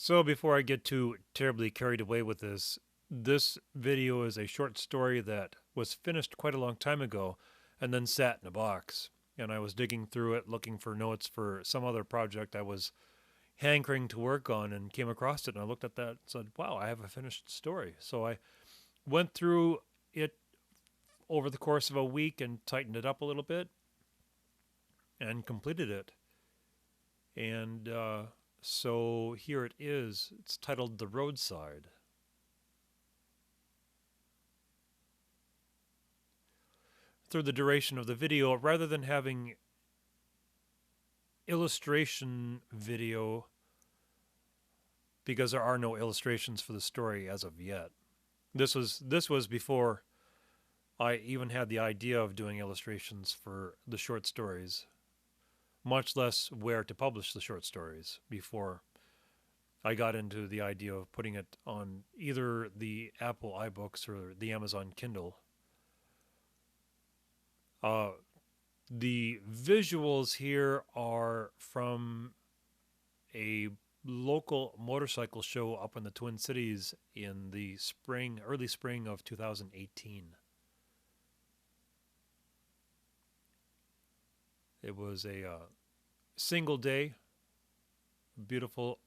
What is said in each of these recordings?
So before I get too terribly carried away with this video is a short story that was finished quite a long time ago and then sat in a box. And I was digging through it looking for notes for some other project I was hankering to work on and came across it and I looked at that and said, wow, I have a finished story. So I went through it over the course of a week and tightened it up a little bit and completed it. And so here it is. It's titled The Roadside. Through the duration of the video, rather than having illustration video, because there are no illustrations for the story as of yet. This was before I even had the idea of doing illustrations for the short stories, much less where to publish the short stories before I got into the idea of putting it on either the Apple iBooks or the Amazon Kindle. The visuals here are from a local motorcycle show up in the Twin Cities in the early spring of 2018. It was a single day, beautiful,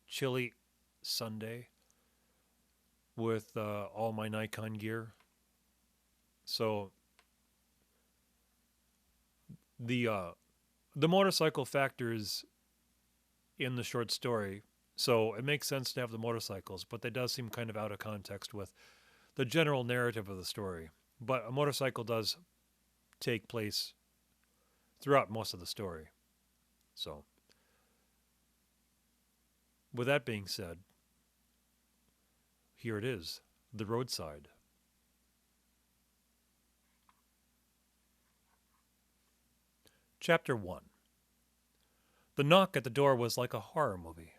chilly Sunday with all my Nikon gear. So the motorcycle factors in the short story, so it makes sense to have the motorcycles, but they does seem kind of out of context with the general narrative of the story. But a motorcycle does take place throughout most of the story. So, with that being said, here it is, The Roadside. Chapter 1. The knock at the door was like a horror movie.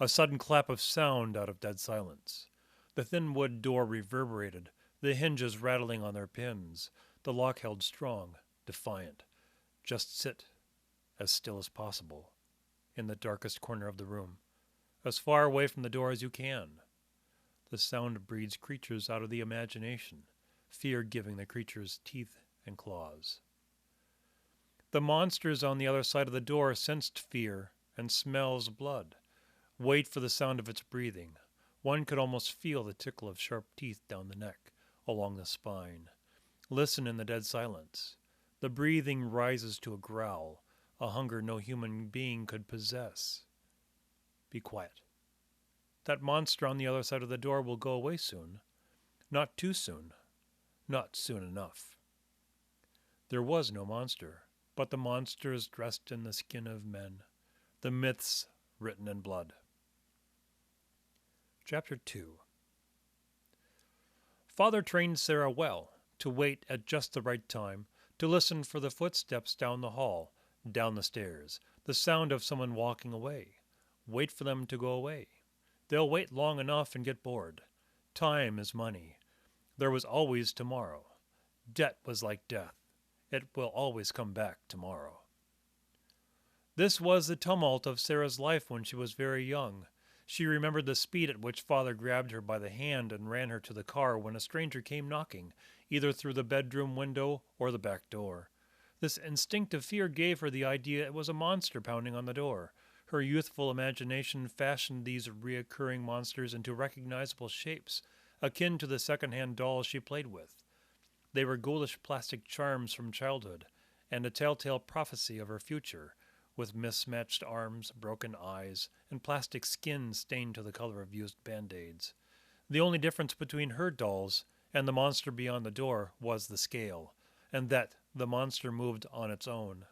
A sudden clap of sound out of dead silence. The thin wood door reverberated, the hinges rattling on their pins. The lock held strong, defiant. Just sit, as still as possible, in the darkest corner of the room, as far away from the door as you can. The sound breeds creatures out of the imagination, fear giving the creatures teeth and claws. The monsters on the other side of the door sensed fear and smells blood. Wait for the sound of its breathing. One could almost feel the tickle of sharp teeth down the neck, along the spine. Listen in the dead silence. The breathing rises to a growl, a hunger no human being could possess. Be quiet. That monster on the other side of the door will go away soon. Not too soon. Not soon enough. There was no monster, but the monsters dressed in the skin of men. The myths written in blood. Chapter 2. Father trained Sarah well to wait at just the right time, to listen for the footsteps down the hall, down the stairs, the sound of someone walking away. Wait for them to go away. They'll wait long enough and get bored. Time is money. There was always tomorrow. Debt was like death. It will always come back tomorrow. This was the tumult of Sarah's life when she was very young. She remembered the speed at which Father grabbed her by the hand and ran her to the car when a stranger came knocking, either through the bedroom window or the back door. This instinctive fear gave her the idea it was a monster pounding on the door. Her youthful imagination fashioned these reoccurring monsters into recognizable shapes, akin to the second-hand dolls she played with. They were ghoulish plastic charms from childhood, and a telltale prophecy of her future, with mismatched arms, broken eyes, and plastic skin stained to the color of used band-aids. The only difference between her dolls and the monster beyond the door was the scale, and that the monster moved on its own.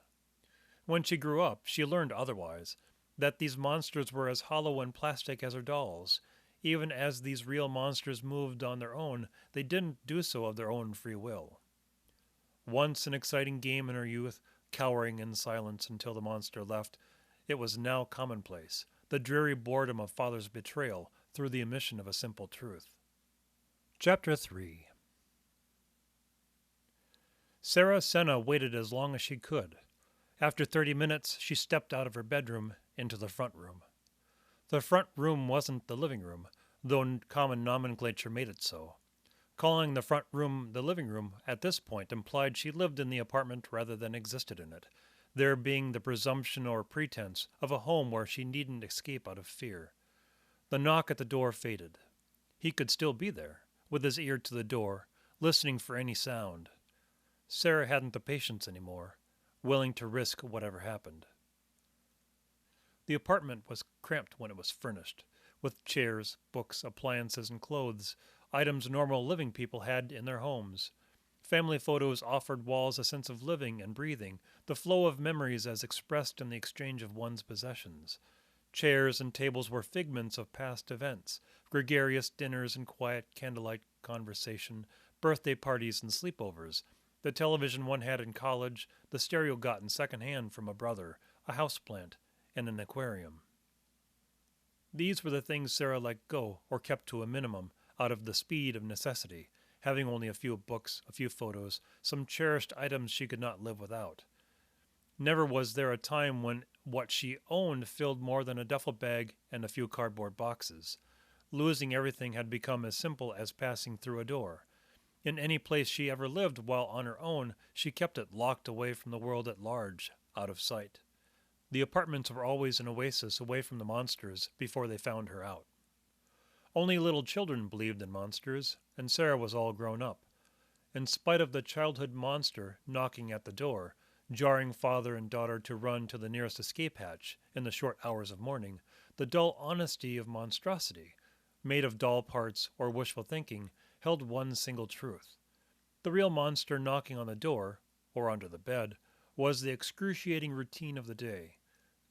When she grew up, she learned otherwise, that these monsters were as hollow and plastic as her dolls. Even as these real monsters moved on their own, they didn't do so of their own free will. Once an exciting game in her youth, cowering in silence until the monster left, it was now commonplace, the dreary boredom of Father's betrayal through the omission of a simple truth. Chapter 3. Sarah Senna waited as long as she could. After 30 minutes, she stepped out of her bedroom into the front room. The front room wasn't the living room, though common nomenclature made it so. Calling the front room the living room at this point implied she lived in the apartment rather than existed in it, there being the presumption or pretense of a home where she needn't escape out of fear. The knock at the door faded. He could still be there, with his ear to the door, listening for any sound. Sarah hadn't the patience anymore, willing to risk whatever happened. The apartment was cramped when it was furnished, with chairs, books, appliances, and clothes, items normal living people had in their homes. Family photos offered walls a sense of living and breathing, the flow of memories as expressed in the exchange of one's possessions. Chairs and tables were figments of past events, gregarious dinners and quiet candlelight conversation, birthday parties and sleepovers, the television one had in college, the stereo gotten secondhand from a brother, a houseplant, and an aquarium. These were the things Sarah let go or kept to a minimum out of the speed of necessity, having only a few books, a few photos, some cherished items she could not live without. Never was there a time when what she owned filled more than a duffel bag and a few cardboard boxes. Losing everything had become as simple as passing through a door. In any place she ever lived while on her own, she kept it locked away from the world at large, out of sight. The apartments were always an oasis away from the monsters before they found her out. Only little children believed in monsters, and Sarah was all grown up. In spite of the childhood monster knocking at the door, jarring father and daughter to run to the nearest escape hatch in the short hours of morning, the dull honesty of monstrosity, made of doll parts or wishful thinking, held one single truth. The real monster knocking on the door, or under the bed, was the excruciating routine of the day.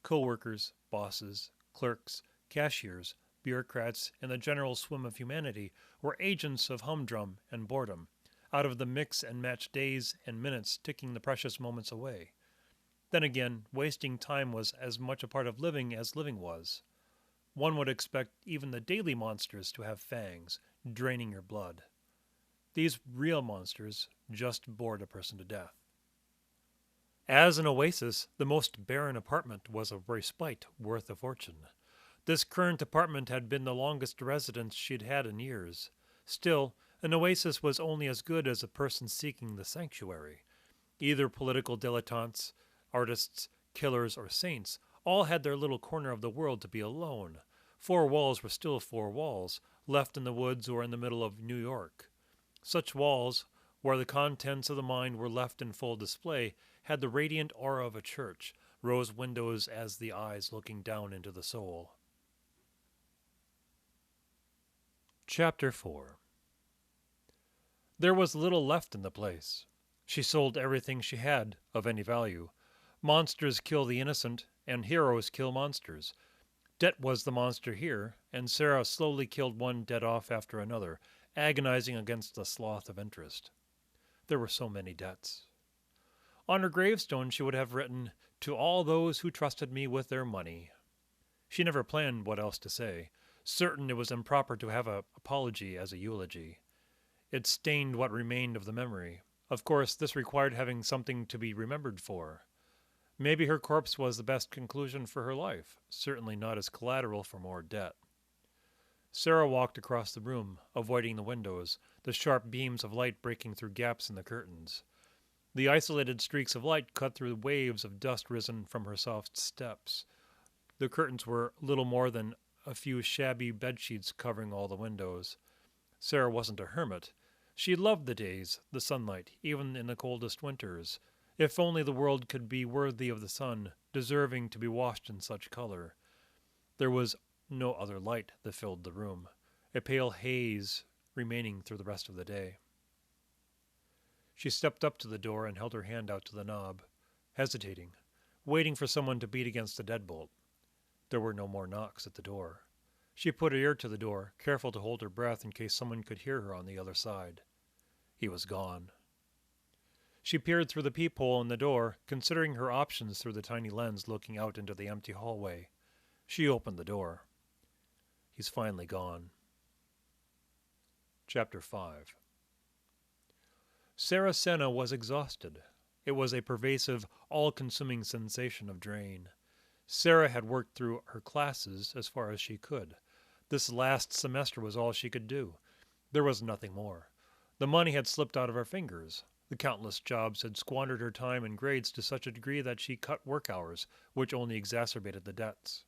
Co-workers, bosses, clerks, cashiers, bureaucrats, and the general swim of humanity were agents of humdrum and boredom, out of the mix and match days and minutes ticking the precious moments away. Then again, wasting time was as much a part of living as living was. One would expect even the daily monsters to have fangs, draining your blood. These real monsters just bored a person to death. As an oasis, the most barren apartment was a respite worth a fortune. This current apartment had been the longest residence she'd had in years. Still, an oasis was only as good as a person seeking the sanctuary. Either political dilettantes, artists, killers, or saints all had their little corner of the world to be alone. Four walls were still four walls, left in the woods or in the middle of New York. Such walls, where the contents of the mind were left in full display, had the radiant aura of a church, rose windows as the eyes looking down into the soul. Chapter 4. There was little left in the place. She sold everything she had of any value. Monsters kill the innocent, and heroes kill monsters. Debt was the monster here, and Sarah slowly killed one debt off after another, agonizing against the sloth of interest. There were so many debts. On her gravestone she would have written, "To all those who trusted me with their money." She never planned what else to say, certain it was improper to have an apology as a eulogy. It stained what remained of the memory. Of course, this required having something to be remembered for. Maybe her corpse was the best conclusion for her life, certainly not as collateral for more debt. Sarah walked across the room, avoiding the windows, the sharp beams of light breaking through gaps in the curtains. The isolated streaks of light cut through waves of dust risen from her soft steps. The curtains were little more than a few shabby bedsheets covering all the windows. Sarah wasn't a hermit. She loved the days, the sunlight, even in the coldest winters. If only the world could be worthy of the sun, deserving to be washed in such color. There was no other light that filled the room, a pale haze remaining through the rest of the day. She stepped up to the door and held her hand out to the knob, hesitating, waiting for someone to beat against the deadbolt. There were no more knocks at the door. She put her ear to the door, careful to hold her breath in case someone could hear her on the other side. He was gone. She peered through the peephole in the door, considering her options through the tiny lens looking out into the empty hallway. She opened the door. He's finally gone. Chapter 5. Sarah Senna was exhausted. It was a pervasive, all-consuming sensation of drain. Sarah had worked through her classes as far as she could. This last semester was all she could do. There was nothing more. The money had slipped out of her fingers. The countless jobs had squandered her time and grades to such a degree that she cut work hours, which only exacerbated the debts.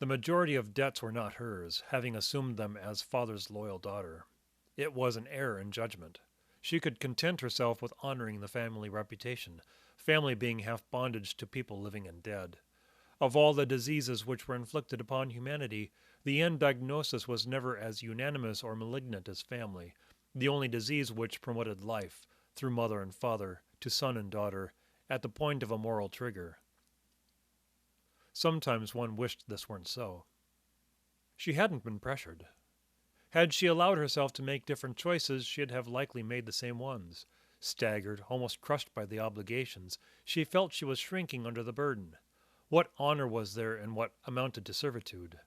The majority of debts were not hers, having assumed them as father's loyal daughter. It was an error in judgment. She could content herself with honoring the family reputation, family being half bondage to people living and dead. Of all the diseases which were inflicted upon humanity, the end diagnosis was never as unanimous or malignant as family, the only disease which promoted life, through mother and father, to son and daughter, at the point of a moral trigger. Sometimes one wished this weren't so. She hadn't been pressured. Had she allowed herself to make different choices, she'd have likely made the same ones. Staggered, almost crushed by the obligations, she felt she was shrinking under the burden. What honor was there in what amounted to servitude?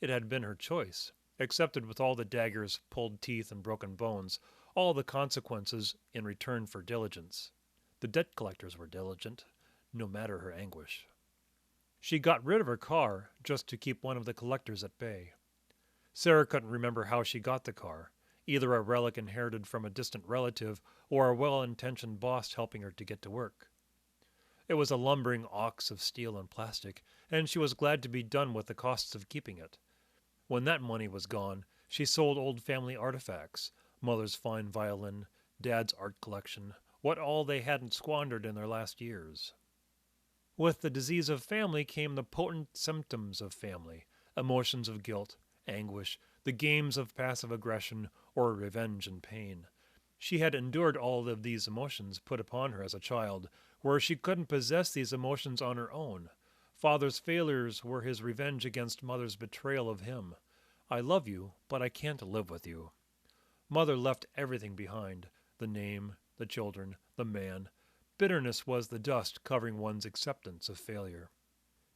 It had been her choice, accepted with all the daggers, pulled teeth, and broken bones, all the consequences in return for diligence. The debt collectors were diligent, no matter her anguish. She got rid of her car just to keep one of the collectors at bay. Sarah couldn't remember how she got the car, either a relic inherited from a distant relative or a well-intentioned boss helping her to get to work. It was a lumbering ox of steel and plastic, and she was glad to be done with the costs of keeping it. When that money was gone, she sold old family artifacts, mother's fine violin, dad's art collection, what all they hadn't squandered in their last years. With the disease of family came the potent symptoms of family, emotions of guilt, anguish, the games of passive aggression or revenge and pain. She had endured all of these emotions put upon her as a child, where she couldn't possess these emotions on her own. Father's failures were his revenge against mother's betrayal of him. I love you, but I can't live with you. Mother left everything behind, the name, the children, the man. Bitterness was the dust covering one's acceptance of failure.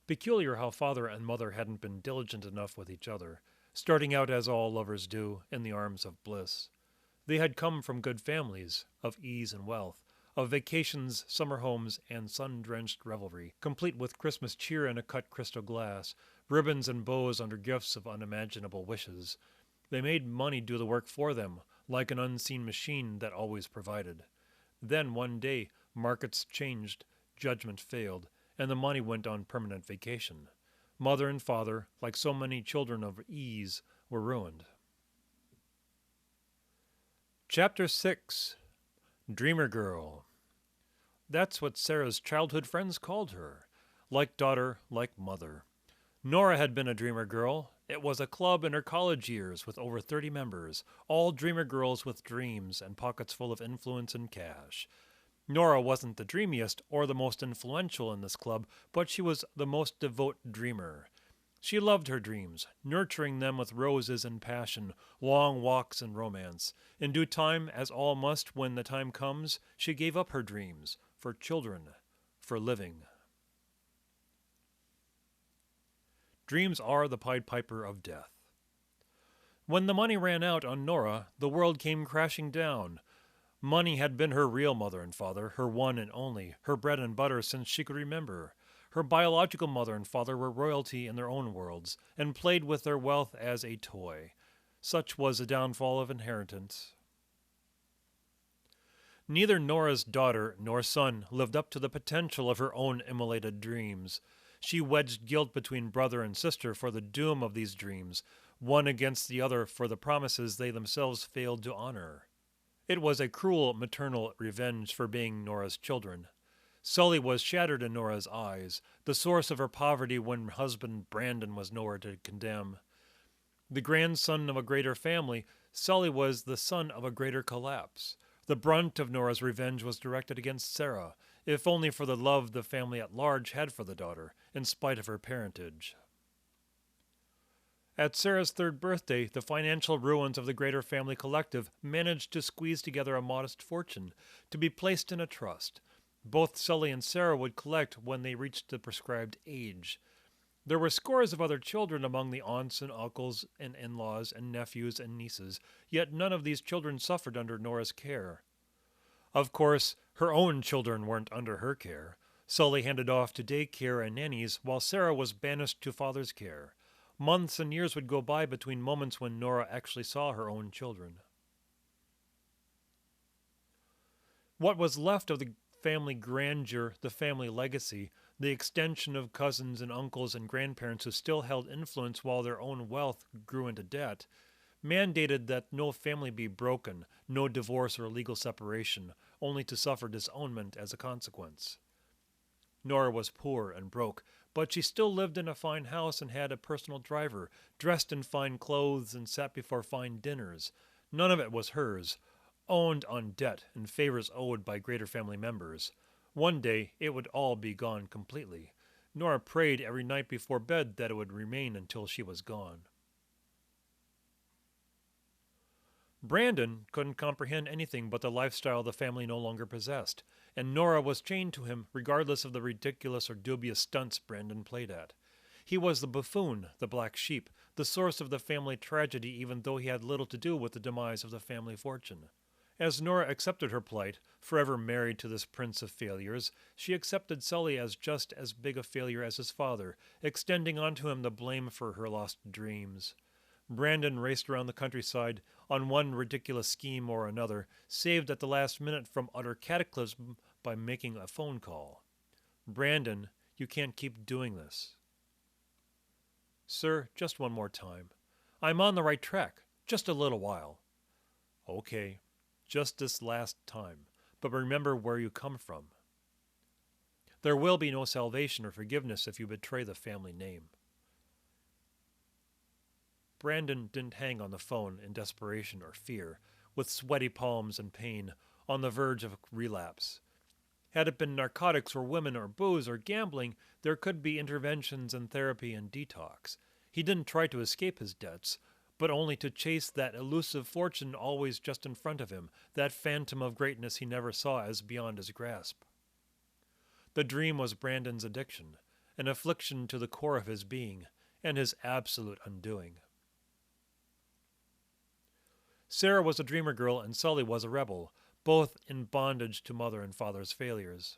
Peculiar how father and mother hadn't been diligent enough with each other, starting out as all lovers do, in the arms of bliss. They had come from good families, of ease and wealth, of vacations, summer homes, and sun-drenched revelry, complete with Christmas cheer in a cut crystal glass, ribbons and bows under gifts of unimaginable wishes. They made money do the work for them, like an unseen machine that always provided. Then, one day, markets changed, judgment failed, and the money went on permanent vacation. Mother and father, like so many children of ease, were ruined. Chapter 6. Dreamer Girl. That's what Sarah's childhood friends called her. Like daughter, like mother. Nora had been a dreamer girl. It was a club in her college years with over 30 members, all dreamer girls with dreams and pockets full of influence and cash. Nora wasn't the dreamiest or the most influential in this club, but she was the most devout dreamer. She loved her dreams, nurturing them with roses and passion, long walks and romance. In due time, as all must when the time comes, she gave up her dreams, for children, for living. Dreams are the Pied Piper of death. When the money ran out on Nora, the world came crashing down. Money had been her real mother and father, her one and only, her bread and butter since she could remember. Her biological mother and father were royalty in their own worlds, and played with their wealth as a toy. Such was the downfall of inheritance. Neither Nora's daughter nor son lived up to the potential of her own immolated dreams. She wedged guilt between brother and sister for the doom of these dreams, one against the other for the promises they themselves failed to honor. It was a cruel maternal revenge for being Nora's children. Sully was shattered in Nora's eyes, the source of her poverty when husband Brandon was nowhere to condemn. The grandson of a greater family, Sully was the son of a greater collapse. The brunt of Nora's revenge was directed against Sarah, if only for the love the family at large had for the daughter, in spite of her parentage. At Sarah's third birthday, the financial ruins of the greater family collective managed to squeeze together a modest fortune, to be placed in a trust. Both Sully and Sarah would collect when they reached the prescribed age. There were scores of other children among the aunts and uncles and in-laws and nephews and nieces, yet none of these children suffered under Nora's care. Of course, her own children weren't under her care. Sully handed off to daycare and nannies, while Sarah was banished to father's care. Months and years would go by between moments when Nora actually saw her own children. What was left of the family grandeur, the family legacy, the extension of cousins and uncles and grandparents who still held influence while their own wealth grew into debt, mandated that no family be broken, no divorce or legal separation, only to suffer disownment as a consequence. Nora was poor and broke, but she still lived in a fine house and had a personal driver, dressed in fine clothes and sat before fine dinners. None of it was hers, owned on debt and favors owed by greater family members. One day it would all be gone completely. Nora prayed every night before bed that it would remain until she was gone. Brandon couldn't comprehend anything but the lifestyle the family no longer possessed, and Nora was chained to him regardless of the ridiculous or dubious stunts Brandon played at. He was the buffoon, the black sheep, the source of the family tragedy even though he had little to do with the demise of the family fortune. As Nora accepted her plight, forever married to this prince of failures, she accepted Sully as just as big a failure as his father, extending onto him the blame for her lost dreams. Brandon raced around the countryside on one ridiculous scheme or another, saved at the last minute from utter cataclysm by making a phone call. Brandon, you can't keep doing this. Sir, just one more time. I'm on the right track. Just a little while. Okay, just this last time. But remember where you come from. There will be no salvation or forgiveness if you betray the family name. Brandon didn't hang on the phone in desperation or fear, with sweaty palms and pain, on the verge of relapse. Had it been narcotics or women or booze or gambling, there could be interventions and therapy and detox. He didn't try to escape his debts, but only to chase that elusive fortune always just in front of him, that phantom of greatness he never saw as beyond his grasp. The dream was Brandon's addiction, an affliction to the core of his being, and his absolute undoing. Sarah was a dreamer girl and Sully was a rebel, both in bondage to mother and father's failures.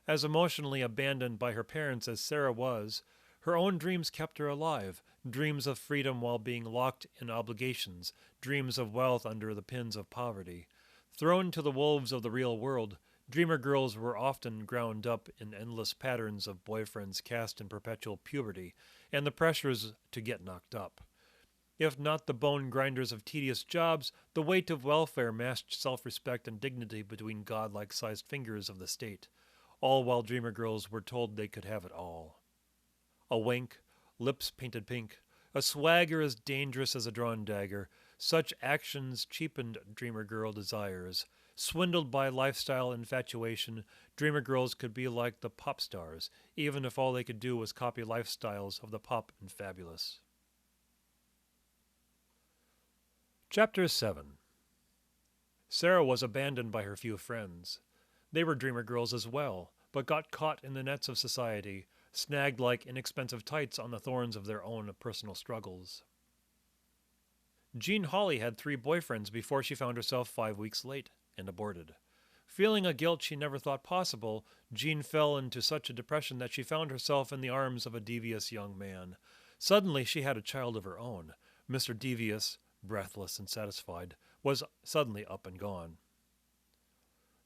As emotionally abandoned by her parents as Sarah was, her own dreams kept her alive, dreams of freedom while being locked in obligations, dreams of wealth under the pins of poverty. Thrown to the wolves of the real world, dreamer girls were often ground up in endless patterns of boyfriends cast in perpetual puberty, and the pressures to get knocked up. If not the bone grinders of tedious jobs, the weight of welfare mashed self-respect and dignity between godlike-sized fingers of the state, all while dreamer girls were told they could have it all. A wink, lips painted pink, a swagger as dangerous as a drawn dagger, such actions cheapened dreamer girl desires. Swindled by lifestyle infatuation, dreamer girls could be like the pop stars, even if all they could do was copy lifestyles of the pop and fabulous. Chapter 7. Sarah was abandoned by her few friends. They were dreamer girls as well, but got caught in the nets of society, snagged like inexpensive tights on the thorns of their own personal struggles. Jean Hawley had 3 boyfriends before she found herself 5 weeks late and aborted. Feeling a guilt she never thought possible, Jean fell into such a depression that she found herself in the arms of a devious young man. Suddenly she had a child of her own. Mr. Devious, breathless and satisfied, was suddenly up and gone.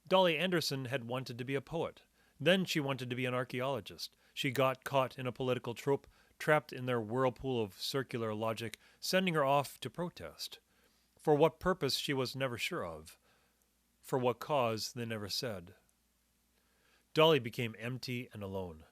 Dolly Anderson had wanted to be a poet. Then she wanted to be an archaeologist. She got caught in a political trope, trapped in their whirlpool of circular logic, sending her off to protest. For what purpose she was never sure of. For what cause they never said. Dolly became empty and alone.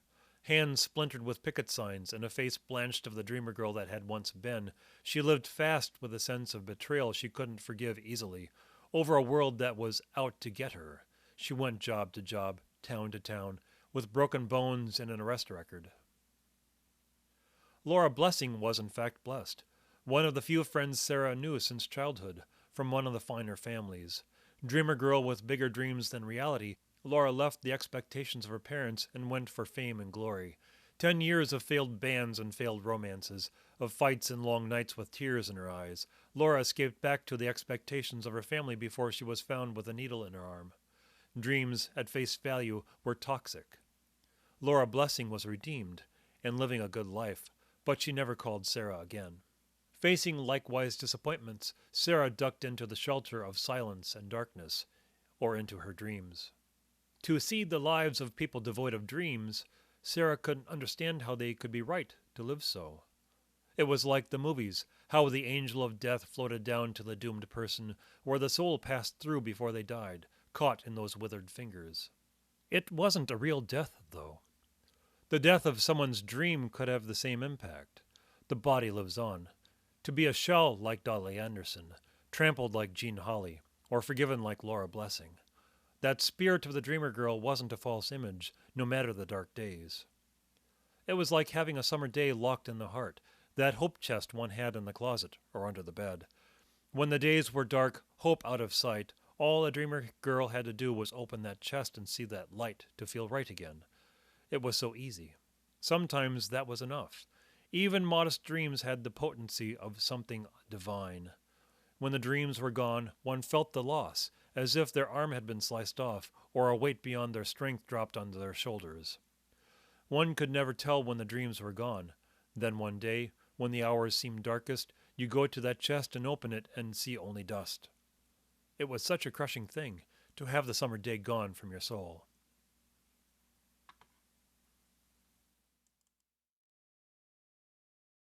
Hands splintered with picket signs and a face blanched of the dreamer girl that had once been, she lived fast with a sense of betrayal she couldn't forgive easily, over a world that was out to get her. She went job to job, town to town, with broken bones and an arrest record. Laura Blessing was in fact blessed, one of the few friends Sarah knew since childhood, from one of the finer families. Dreamer girl with bigger dreams than reality, Laura left the expectations of her parents and went for fame and glory. 10 years of failed bands and failed romances, of fights and long nights with tears in her eyes. Laura escaped back to the expectations of her family before she was found with a needle in her arm. Dreams, at face value, were toxic. Laura Blessing was redeemed and living a good life, but she never called Sarah again. Facing likewise disappointments, Sarah ducked into the shelter of silence and darkness, or into her dreams. To see the lives of people devoid of dreams, Sarah couldn't understand how they could be right to live so. It was like the movies, how the angel of death floated down to the doomed person, where the soul passed through before they died, caught in those withered fingers. It wasn't a real death, though. The death of someone's dream could have the same impact. The body lives on. To be a shell like Dolly Anderson, trampled like Jean Holly, or forgiven like Laura Blessing. That spirit of the dreamer girl wasn't a false image, no matter the dark days. It was like having a summer day locked in the heart, that hope chest one had in the closet or under the bed. When the days were dark, hope out of sight, all a dreamer girl had to do was open that chest and see that light to feel right again. It was so easy. Sometimes that was enough. Even modest dreams had the potency of something divine. When the dreams were gone, one felt the loss, as if their arm had been sliced off, or a weight beyond their strength dropped onto their shoulders. One could never tell when the dreams were gone. Then one day, when the hours seemed darkest, you go to that chest and open it and see only dust. It was such a crushing thing, to have the summer day gone from your soul.